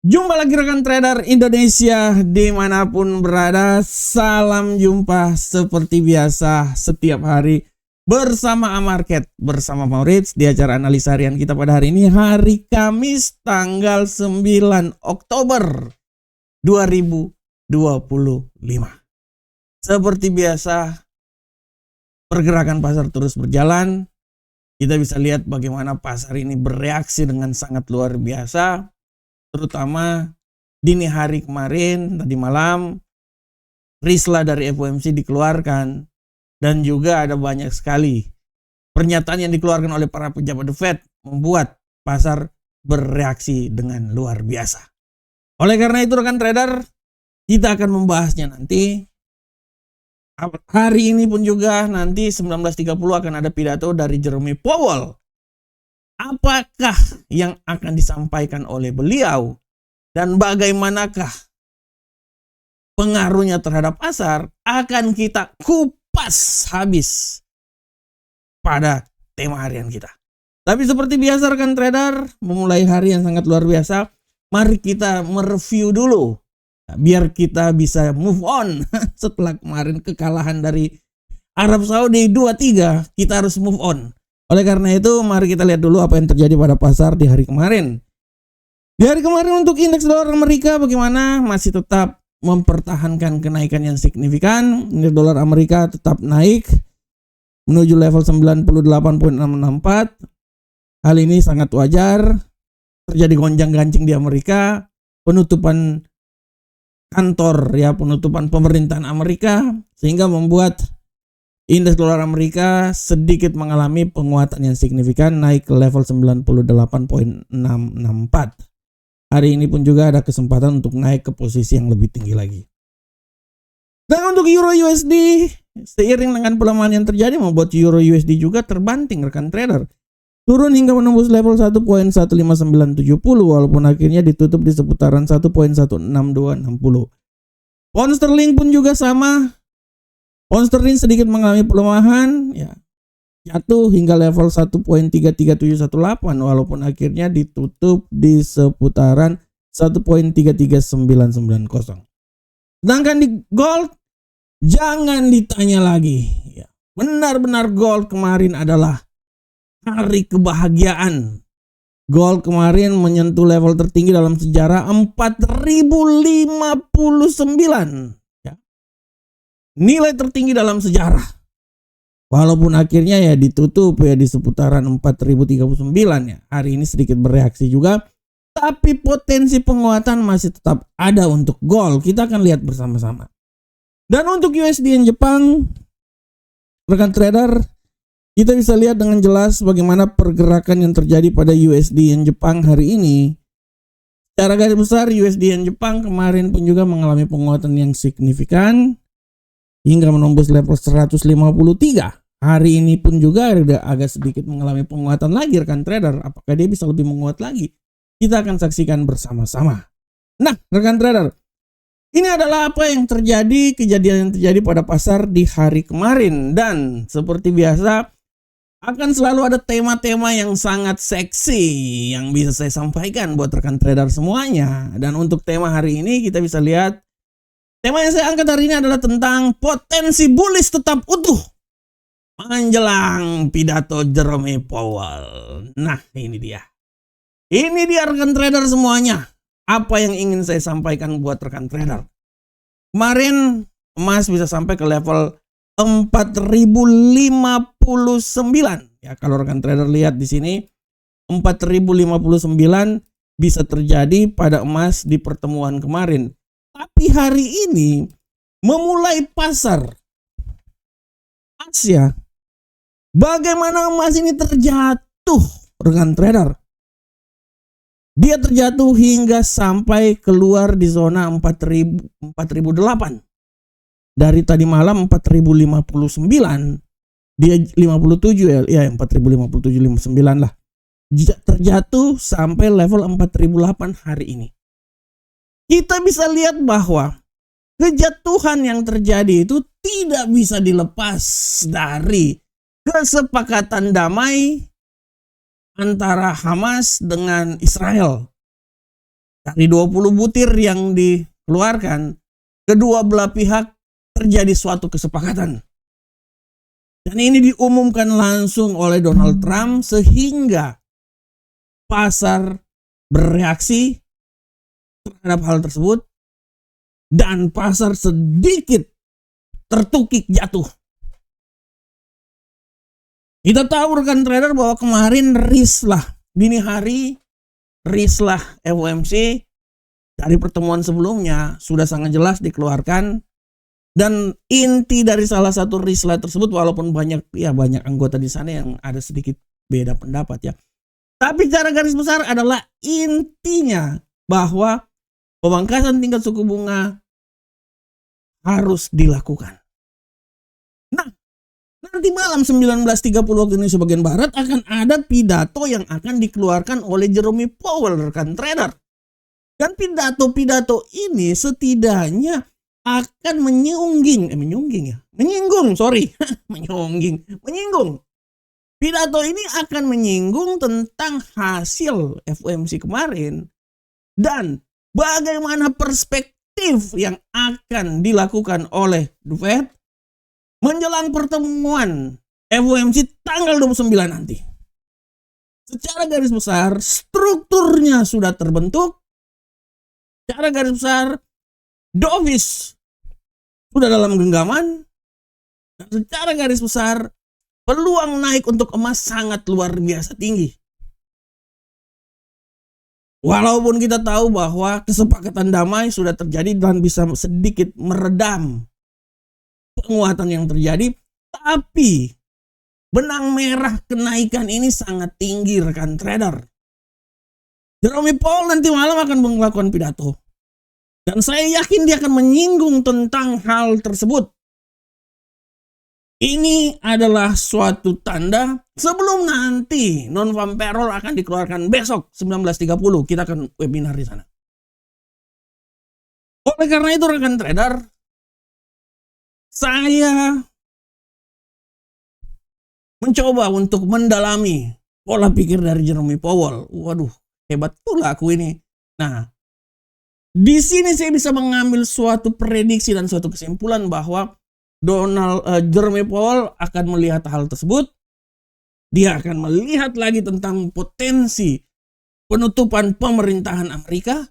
Jumpa lagi rekan trader Indonesia dimanapun berada. Salam jumpa seperti biasa setiap hari bersama Amarket, bersama Maurits di acara analisa harian kita pada hari ini, hari Kamis tanggal 9 Oktober 2025. Seperti biasa, pergerakan pasar terus berjalan. Kita bisa lihat bagaimana pasar ini bereaksi dengan sangat luar biasa. Terutama dini hari kemarin, tadi malam, rislah dari FOMC dikeluarkan. Dan juga ada banyak sekali pernyataan yang dikeluarkan oleh para pejabat The Fed membuat pasar bereaksi dengan luar biasa. Oleh karena itu rekan trader, kita akan membahasnya nanti. Hari ini pun juga nanti 19.30 akan ada pidato dari Jerome Powell. Apakah yang akan disampaikan oleh beliau dan bagaimanakah pengaruhnya terhadap pasar akan kita kupas habis pada tema harian kita. Tapi seperti biasa rekan trader, memulai hari yang sangat luar biasa, mari kita mereview dulu biar kita bisa move on setelah kemarin kekalahan dari Arab Saudi 2-3, kita harus move on. Oleh karena itu, mari kita lihat dulu apa yang terjadi pada pasar di hari kemarin. Di hari kemarin untuk indeks dolar Amerika bagaimana? Masih tetap mempertahankan kenaikan yang signifikan. Indeks dolar Amerika tetap naik menuju level 98.664. Hal ini sangat wajar. Terjadi gonjang-ganjing di Amerika, penutupan kantor penutupan pemerintahan Amerika sehingga membuat indeks dolar Amerika sedikit mengalami penguatan yang signifikan, naik ke level 98.664. Hari ini pun juga ada kesempatan untuk naik ke posisi yang lebih tinggi lagi. Dan untuk Euro USD, seiring dengan pelemahan yang terjadi membuat Euro USD juga terbanting rekan trader. Turun hingga menembus level 1.15970 walaupun akhirnya ditutup di seputaran 1.16260. Pound sterling pun juga sama. Pound sterling sedikit mengalami pelemahan, jatuh hingga level 1.33718 walaupun akhirnya ditutup di seputaran 1.33990. Sedangkan di gold, jangan ditanya lagi. Benar-benar gold kemarin adalah hari kebahagiaan. Gold kemarin menyentuh level tertinggi dalam sejarah 4.059. Nilai tertinggi dalam sejarah. Walaupun akhirnya ditutup di seputaran 4.039 Hari ini sedikit bereaksi juga. Tapi potensi penguatan masih tetap ada untuk gold. Kita akan lihat bersama-sama. Dan untuk USD Jepang, rekan trader, kita bisa lihat dengan jelas bagaimana pergerakan yang terjadi pada USD Jepang hari ini. Secara garis besar USD Jepang kemarin pun juga mengalami penguatan yang signifikan hingga menembus level 153. Hari ini pun juga agak sedikit mengalami penguatan lagi rekan trader. Apakah dia bisa lebih menguat lagi? Kita akan saksikan bersama-sama. Nah, rekan trader, ini adalah apa yang terjadi, kejadian yang terjadi pada pasar di hari kemarin. Dan seperti biasa, akan selalu ada tema-tema yang sangat seksi yang bisa saya sampaikan buat rekan trader semuanya. Dan untuk tema hari ini kita bisa lihat, tema yang saya angkat hari ini adalah tentang potensi bullish tetap utuh menjelang pidato Jerome Powell. Nah, ini dia. Ini dia rekan trader semuanya. Apa yang ingin saya sampaikan buat rekan trader. Kemarin emas bisa sampai ke level 4.059. Kalau rekan trader lihat di sini 4.059 bisa terjadi pada emas di pertemuan kemarin. Tapi hari ini memulai pasar Asia, bagaimana emas ini terjatuh rekan trader. Dia terjatuh hingga sampai keluar di zona 4.008. Dari tadi malam 4.059, dia 57 4.057.59 lah. Terjatuh sampai level 4.008 hari ini. Kita bisa lihat bahwa kejatuhan yang terjadi itu tidak bisa dilepas dari kesepakatan damai antara Hamas dengan Israel. Dari 20 butir yang dikeluarkan, kedua belah pihak terjadi suatu kesepakatan. Dan ini diumumkan langsung oleh Donald Trump sehingga pasar bereaksi terhadap hal tersebut dan pasar sedikit tertukik jatuh. Kita tahu rekan trader bahwa kemarin rislah dini hari, rislah FOMC dari pertemuan sebelumnya sudah sangat jelas dikeluarkan. Dan inti dari salah satu rislah tersebut, walaupun banyak anggota di sana yang ada sedikit beda pendapat ya. Tapi secara garis besar adalah intinya bahwa pemangkasan tingkat suku bunga harus dilakukan. Nah, nanti malam 19.30 waktu Indonesia bagian Barat akan ada pidato yang akan dikeluarkan oleh Jerome Powell, rekan trader. Dan pidato-pidato ini setidaknya akan menyinggung. Pidato ini akan menyinggung tentang hasil FOMC kemarin dan bagaimana perspektif yang akan dilakukan oleh The Fed menjelang pertemuan FOMC tanggal 29 nanti. Secara garis besar, strukturnya sudah terbentuk. Secara garis besar, dovish sudah dalam genggaman. Dan secara garis besar, peluang naik untuk emas sangat luar biasa tinggi. Walaupun kita tahu bahwa kesepakatan damai sudah terjadi dan bisa sedikit meredam penguatan yang terjadi, tapi benang merah kenaikan ini sangat tinggi, rekan trader. Jerome Powell nanti malam akan melakukan pidato. Dan saya yakin dia akan menyinggung tentang hal tersebut. Ini adalah suatu tanda sebelum nanti non-farm payroll akan dikeluarkan besok 19.30. Kita akan webinar di sana. Oleh karena itu rekan trader, saya mencoba untuk mendalami pola pikir dari Jerome Powell. Waduh, hebat pula aku ini. Nah, di sini saya bisa mengambil suatu prediksi dan suatu kesimpulan bahwa Jerome Powell akan melihat hal tersebut. Dia akan melihat lagi tentang potensi penutupan pemerintahan Amerika.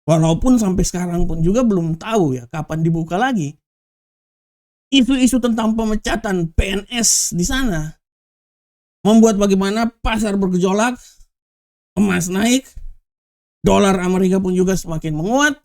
Walaupun sampai sekarang pun juga belum tahu ya kapan dibuka lagi. Isu-isu tentang pemecatan PNS di sana membuat bagaimana pasar bergejolak, emas naik, dolar Amerika pun juga semakin menguat.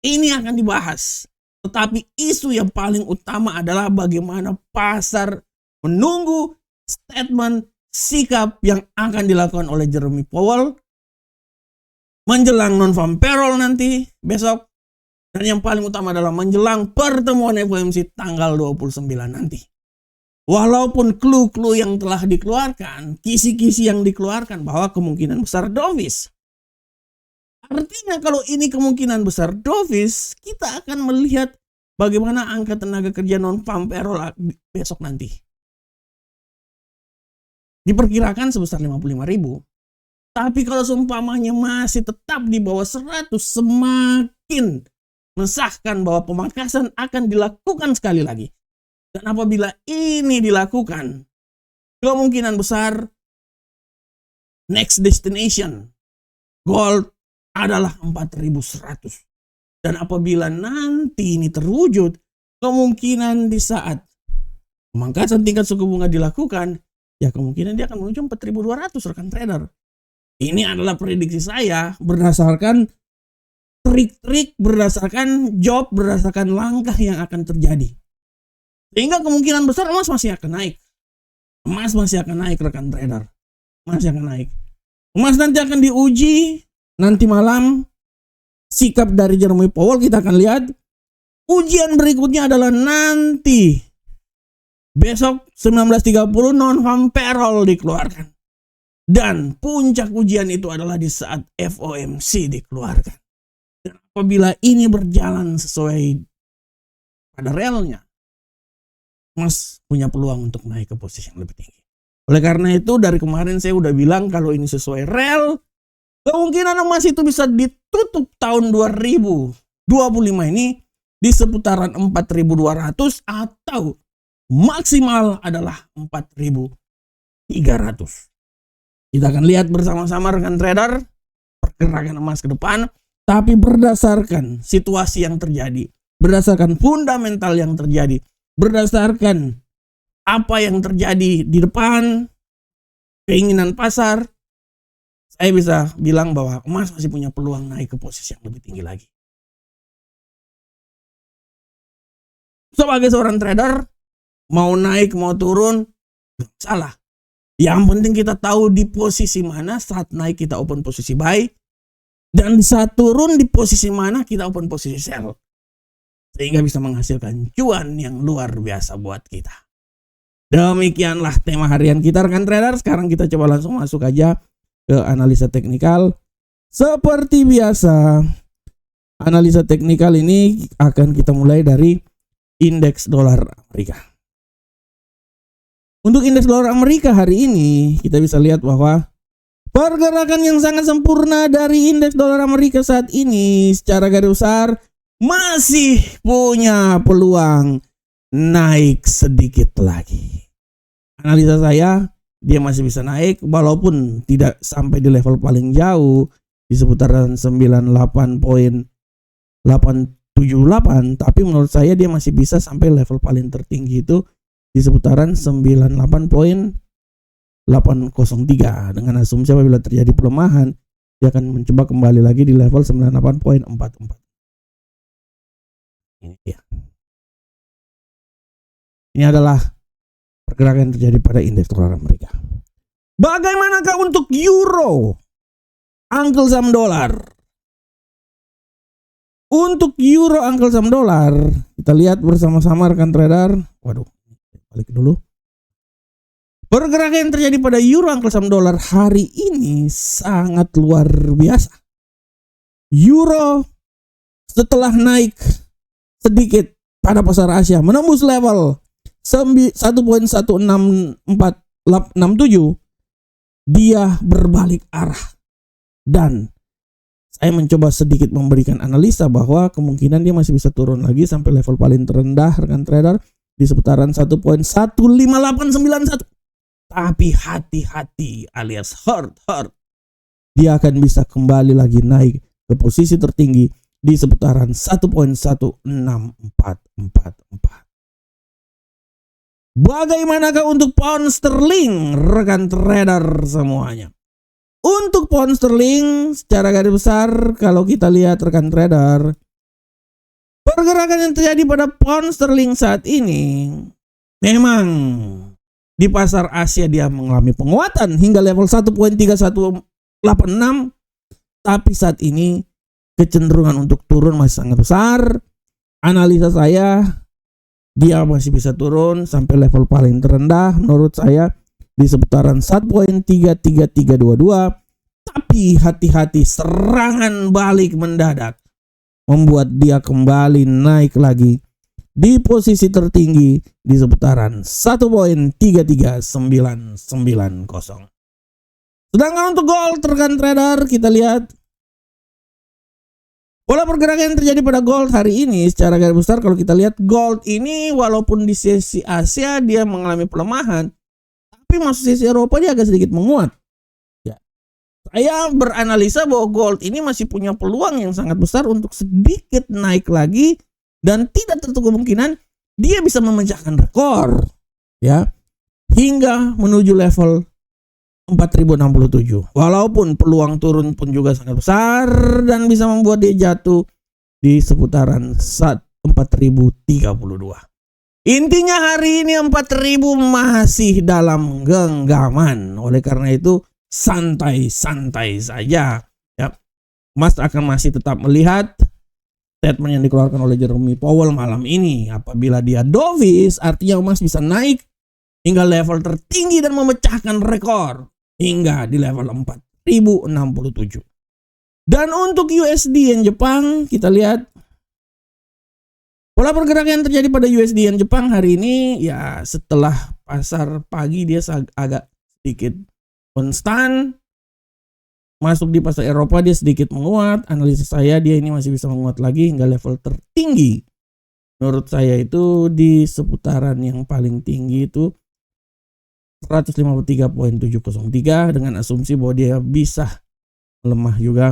Ini akan dibahas. Tetapi isu yang paling utama adalah bagaimana pasar menunggu statement sikap yang akan dilakukan oleh Jerome Powell menjelang non-farm payroll nanti besok. Dan yang paling utama adalah menjelang pertemuan FOMC tanggal 29 nanti. Walaupun clue-clue yang telah dikeluarkan, kisi-kisi yang dikeluarkan bahwa kemungkinan besar dovish. Artinya kalau ini kemungkinan besar dovish, kita akan melihat bagaimana angka tenaga kerja non-farm payroll besok nanti. Diperkirakan sebesar 55.000. Tapi kalau seumpamanya masih tetap di bawah 100, semakin mensahkan bahwa pemangkasan akan dilakukan sekali lagi. Dan apabila ini dilakukan, kemungkinan besar next destination gold adalah 4.100. Dan apabila nanti ini terwujud, kemungkinan di saat pemangkasan tingkat suku bunga dilakukan, ya kemungkinan dia akan menuju 4.200 rekan trader. Ini adalah prediksi saya berdasarkan trik-trik, berdasarkan job, berdasarkan langkah yang akan terjadi. Sehingga kemungkinan besar emas masih akan naik. Emas masih akan naik rekan trader. Masih akan naik. Emas nanti akan diuji nanti malam. Sikap dari Jerome Powell kita akan lihat. Ujian berikutnya adalah nanti besok 19.30 non-farm payroll dikeluarkan. Dan puncak ujian itu adalah di saat FOMC dikeluarkan. Dan apabila ini berjalan sesuai pada relnya, emas punya peluang untuk naik ke posisi yang lebih tinggi. Oleh karena itu dari kemarin saya udah bilang kalau ini sesuai rel, Kemungkinan emas itu bisa ditutup tahun 2025 ini di seputaran 4.200 atau maksimal adalah 4.300. Kita akan lihat bersama-sama rekan trader pergerakan emas ke depan, tapi berdasarkan situasi yang terjadi, berdasarkan fundamental yang terjadi, berdasarkan apa yang terjadi di depan, keinginan pasar, saya bisa bilang bahwa emas masih punya peluang naik ke posisi yang lebih tinggi lagi. Sebagai seorang trader, mau naik mau turun, salah. Yang penting kita tahu di posisi mana saat naik kita open posisi buy, dan saat turun di posisi mana kita open posisi sell. Sehingga bisa menghasilkan cuan yang luar biasa buat kita. Demikianlah tema harian kita rekan trader. Sekarang kita coba langsung masuk aja ke analisa teknikal. Seperti biasa, analisa teknikal ini akan kita mulai dari indeks dolar Amerika. Untuk indeks dolar Amerika hari ini kita bisa lihat bahwa pergerakan yang sangat sempurna dari indeks dolar Amerika saat ini secara garis besar masih punya peluang naik sedikit lagi. Analisa saya, dia masih bisa naik walaupun tidak sampai di level paling jauh di seputaran 98.878, tapi menurut saya dia masih bisa sampai level paling tertinggi itu di seputaran 98.803. Dengan asumsi apabila terjadi pelemahan dia akan mencoba kembali lagi di level 98.44. Ini dia. Ini adalah pergerakan yang terjadi pada indeks dolar Amerika. Bagaimanakah untuk euro, angkel saham dolar? Untuk euro, angkel saham dolar, kita lihat bersama-sama rekan trader. Waduh, balik dulu. Pergerakan yang terjadi pada euro, angkel saham dolar hari ini sangat luar biasa. Euro setelah naik sedikit pada pasar Asia menembus level 1.16467, dia berbalik arah, dan saya mencoba sedikit memberikan analisa bahwa kemungkinan dia masih bisa turun lagi sampai level paling terendah rekan trader di seputaran 1.15891. Tapi hati-hati alias hurt, dia akan bisa kembali lagi naik ke posisi tertinggi di seputaran 1.16444. Bagaimanakah untuk pound sterling rekan trader semuanya? Untuk pound sterling secara garis besar kalau kita lihat rekan trader, pergerakan yang terjadi pada pound sterling saat ini memang di pasar Asia dia mengalami penguatan hingga level 1.3186, tapi saat ini kecenderungan untuk turun masih sangat besar. Analisa saya, dia masih bisa turun sampai level paling terendah menurut saya di seputaran 1.33322. Tapi hati-hati, serangan balik mendadak membuat dia kembali naik lagi di posisi tertinggi di seputaran 1.33990. Sedangkan untuk gold rekan trader, kita lihat pola pergerakan yang terjadi pada gold hari ini secara garis besar. Kalau kita lihat gold ini walaupun di sesi Asia dia mengalami pelemahan, tapi masuk sesi Eropa dia agak sedikit menguat. Ya. Saya beranalisa bahwa gold ini masih punya peluang yang sangat besar untuk sedikit naik lagi, dan tidak tertutup kemungkinan dia bisa memecahkan rekor ya hingga menuju level 4067. Walaupun peluang turun pun juga sangat besar dan bisa membuat dia jatuh di seputaran 4032. Intinya hari ini 4000 masih dalam genggaman. Oleh karena itu santai-santai saja ya. Mas akan masih tetap melihat statement yang dikeluarkan oleh Jerome Powell malam ini. Apabila dia dovish, artinya emas bisa naik hingga level tertinggi dan memecahkan rekor hingga di level 4067. Dan untuk USD yen Jepang, kita lihat pola pergerakan yang terjadi pada USD yen Jepang hari ini ya setelah pasar pagi dia agak sedikit konstan masuk di pasar Eropa dia sedikit menguat. Analisa saya dia ini masih bisa menguat lagi hingga level tertinggi. Menurut saya itu di seputaran yang paling tinggi itu 153.703 dengan asumsi bahwa dia bisa melemah juga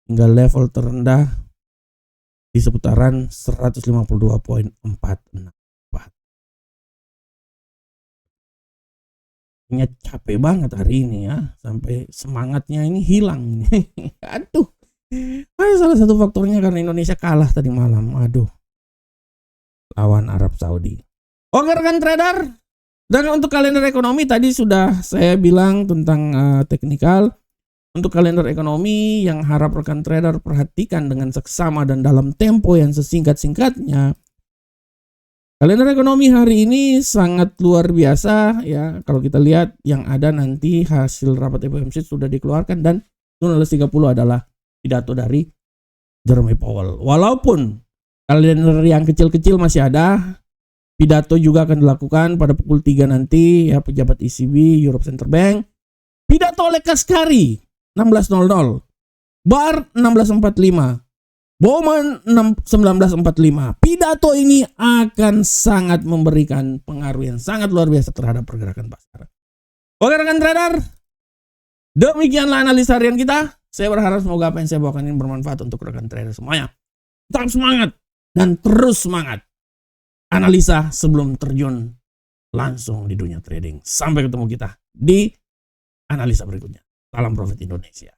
hingga level terendah di seputaran 152.464. Capek banget hari ini ya, sampai semangatnya ini hilang. Aduh, salah satu faktornya karena Indonesia kalah tadi malam. Aduh, lawan Arab Saudi. Oke rekan trader, dan untuk kalender ekonomi tadi sudah saya bilang tentang teknikal. Untuk kalender ekonomi yang harap rekan trader perhatikan dengan seksama dan dalam tempo yang sesingkat-singkatnya. Kalender ekonomi hari ini sangat luar biasa ya. Kalau kita lihat yang ada nanti hasil rapat FOMC sudah dikeluarkan dan 30 adalah pidato dari Jerome Powell. Walaupun kalender yang kecil-kecil masih ada, pidato juga akan dilakukan pada pukul 3 nanti ya, pejabat ECB, Europe Central Bank. Pidato oleh Kashkari 16.00, Bar 16.45, Bowman 19.45. Pidato ini akan sangat memberikan pengaruh yang sangat luar biasa terhadap pergerakan pasar. Oke rekan trader, demikianlah analisa harian kita. Saya berharap semoga apa yang saya bawakan ini bermanfaat untuk rekan trader semuanya. Tetap semangat dan terus semangat. Analisa sebelum terjun langsung di dunia trading. Sampai ketemu kita di analisa berikutnya. Salam profit Indonesia.